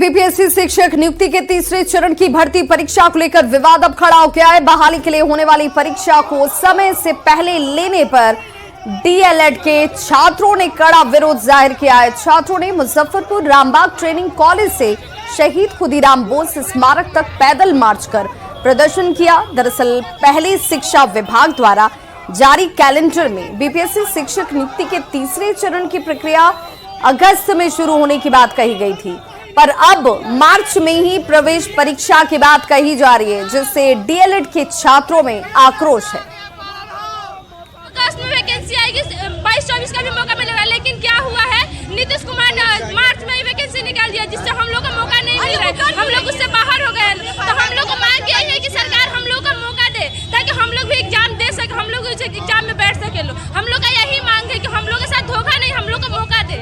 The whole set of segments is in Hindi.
बीपीएससी शिक्षक नियुक्ति के तीसरे चरण की भर्ती परीक्षा को लेकर विवाद अब खड़ा हो गया है। बहाली के लिए होने वाली परीक्षा को समय से पहले लेने पर डीएलएड के छात्रों ने कड़ा विरोध जाहिर किया है। छात्रों ने मुजफ्फरपुर रामबाग ट्रेनिंग कॉलेज से शहीद खुदीराम बोस स्मारक तक पैदल मार्च कर प्रदर्शन किया। दरअसल पहले शिक्षा विभाग द्वारा जारी कैलेंडर में बीपीएससी शिक्षक नियुक्ति के तीसरे चरण की प्रक्रिया अगस्त में शुरू होने की बात कही गई थी, पर अब मार्च में ही प्रवेश परीक्षा की बात कही जा रही है, जिससे डीएलएड के छात्रों में आक्रोश है। अगस्त में वैकेंसी आएगी, 22-24 का भी मौका मिलेगा, लेकिन क्या हुआ है, नीतीश कुमार ने मार्च में ही वैकेंसी निकाल दिया, जिससे हम लोग को मौका नहीं मिल रहा है। हम लोग उससे बाहर हो गए। तो हम लोग को मांग यही है कि सरकार हम लोग को मौका दे, ताकि हम लोग भी एग्जाम दे सके, हम लोग एग्जाम में बैठ सके। हम लोग का यही मांग है कि हम लोग के साथ धोखा नहीं, हम लोग को मौका दे।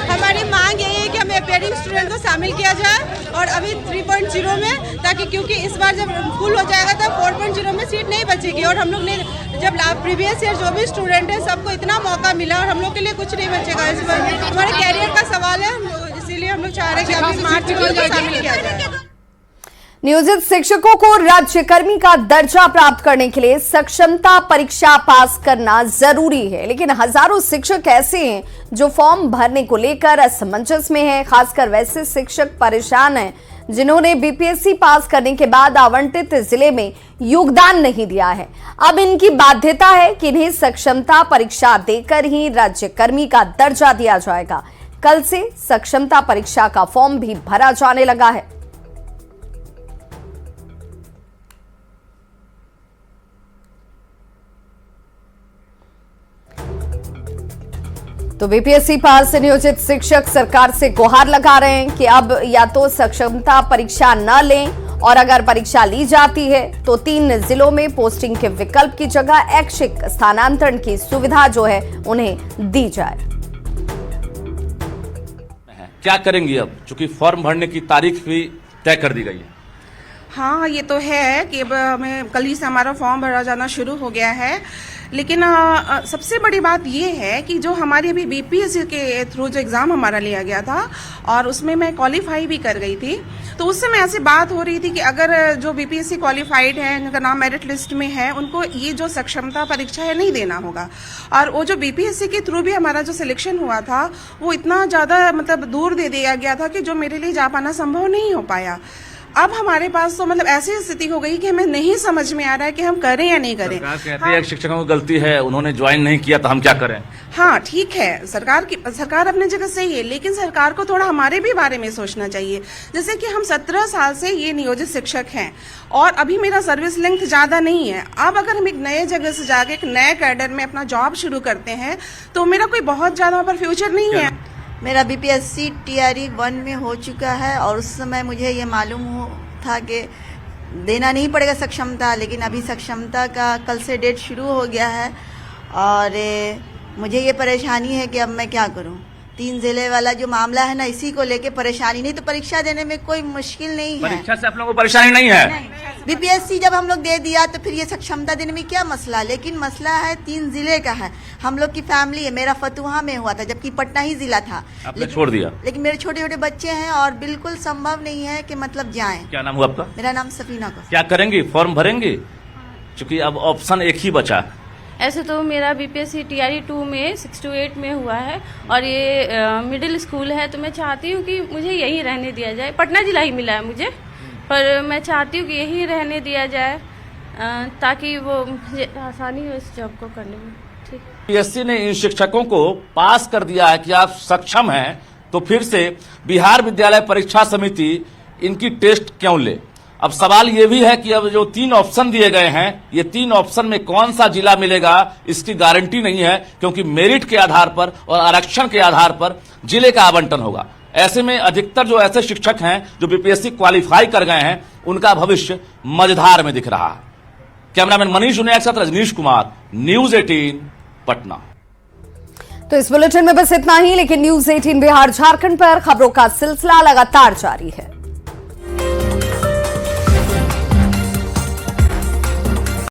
हमारी मांग यही है कि हमें पेडिंग स्टूडेंट को शामिल किया जाए और अभी 3.0 में, ताकि क्योंकि इस बार जब फुल हो जाएगा तब 4.0 में सीट नहीं बचेगी। और हम लोग ने जब प्रीवियस ईयर जो भी स्टूडेंट है सबको इतना मौका मिला और हम लोग के लिए कुछ नहीं बचेगा। इस बार हमारे कैरियर का सवाल है, इसीलिए हम लोग चाह रहे हैं कि अभी मार्च में शामिल किया जाए। नियोजित शिक्षकों को राज्यकर्मी का दर्जा प्राप्त करने के लिए सक्षमता परीक्षा पास करना जरूरी है, लेकिन हजारों शिक्षक ऐसे हैं जो फॉर्म भरने को लेकर असमंजस में हैं। खासकर वैसे शिक्षक परेशान हैं जिन्होंने बीपीएससी पास करने के बाद आवंटित जिले में योगदान नहीं दिया है। अब इनकी बाध्यता है कि इन्हें सक्षमता परीक्षा देकर ही राज्यकर्मी का दर्जा दिया जाएगा। कल से सक्षमता परीक्षा का फॉर्म भी भरा जाने लगा है। तो बीपीएससी पास से नियोजित शिक्षक सरकार से गुहार लगा रहे हैं कि अब या तो सक्षमता परीक्षा न लें, और अगर परीक्षा ली जाती है तो 3 जिलों में पोस्टिंग के विकल्प की जगह ऐच्छिक स्थानांतरण की सुविधा जो है उन्हें दी जाए। क्या करेंगी अब, चूंकि फॉर्म भरने की तारीख भी तय कर दी गई है? हाँ, ये तो है कि अब हमें कल ही से हमारा फॉर्म भरा जाना शुरू हो गया है, लेकिन सबसे बड़ी बात ये है कि जो हमारी अभी बीपीएससी के थ्रू जो एग्ज़ाम हमारा लिया गया था और उसमें मैं क्वालिफाई भी कर गई थी, तो उस समय ऐसी बात हो रही थी कि अगर जो बीपीएससी क्वालिफाइड है, जिनका नाम मेरिट लिस्ट में है, उनको ये जो सक्षमता परीक्षा है नहीं देना होगा। और वो जो बीपीएससी के थ्रू भी हमारा जो सिलेक्शन हुआ था वो इतना ज़्यादा मतलब दूर दे दिया गया था कि जो मेरे लिए जा पाना संभव नहीं हो पाया। अब हमारे पास तो मतलब ऐसी स्थिति हो गई कि हमें नहीं समझ में आ रहा है कि हम करें या नहीं करें। सरकार कहती है शिक्षकों की गलती है, उन्होंने ज्वाइन नहीं किया तो हम क्या करें? हाँ, ठीक है, सरकार अपनी जगह सही है, लेकिन सरकार को थोड़ा हमारे भी बारे में सोचना चाहिए। जैसे कि हम 17 साल से ये नियोजित शिक्षक हैं और अभी मेरा सर्विस लेंथ ज्यादा नहीं है। अब अगर हम एक नए जगह से जाके एक नए कैडर में अपना जॉब शुरू करते हैं तो मेरा कोई बहुत ज्यादा वहाँ पर फ्यूचर नहीं है। मेरा बीपीएससी टीआरई 1 में हो चुका है और उस समय मुझे ये मालूम था कि देना नहीं पड़ेगा सक्षमता, लेकिन अभी सक्षमता का कल से डेट शुरू हो गया है और मुझे ये परेशानी है कि अब मैं क्या करूं। 3 जिले वाला जो मामला है ना, इसी को लेके परेशानी। नहीं तो परीक्षा देने में कोई मुश्किल नहीं है। परीक्षा से आप लोगों को परेशानी नहीं है? बीपीएससी जब हम लोग दे दिया तो फिर ये सक्षमता देने में क्या मसला, लेकिन मसला है 3 जिले का है। हम लोग की फैमिली है, मेरा फतुहा में हुआ था जबकि पटना ही जिला था, आपने छोड़ दिया। लेकिन मेरे छोटे छोटे बच्चे हैं और बिल्कुल संभव नहीं है कि मतलब जाएं। क्या नाम हुआ आपका? मेरा नाम सफीना का। क्या करेंगी, फॉर्म भरेंगी? चूंकि अब ऑप्शन एक ही बचा। ऐसे तो मेरा बीपीएससी टीआरई 2 में 6 to 8 में हुआ है और ये मिडिल स्कूल है, तो मैं चाहती हूँ कि मुझे यही रहने दिया जाए। पटना जिला ही मिला है मुझे, पर मैं चाहती हूँ कि यही रहने दिया जाए ताकि वो मुझे आसानी हो इस जॉब को करने में। ठीक। बीपीएससी ने इन शिक्षकों को पास कर दिया है कि आप सक्षम हैं, तो फिर से बिहार विद्यालय परीक्षा समिति इनकी टेस्ट क्यों ले? अब सवाल ये भी है कि अब जो 3 ऑप्शन दिए गए हैं, ये 3 ऑप्शन में कौन सा जिला मिलेगा इसकी गारंटी नहीं है, क्योंकि मेरिट के आधार पर और आरक्षण के आधार पर जिले का आवंटन होगा। ऐसे में अधिकतर जो ऐसे शिक्षक हैं जो बीपीएससी क्वालिफाई कर गए हैं, उनका भविष्य मझधार में दिख रहा है। कैमरामैन मनीष उनिया के साथ रजनीश कुमार, न्यूज़ 18 पटना। तो इस बुलेटिन में बस इतना ही, लेकिन न्यूज़ 18 बिहार झारखंड पर खबरों का सिलसिला लगातार जारी है।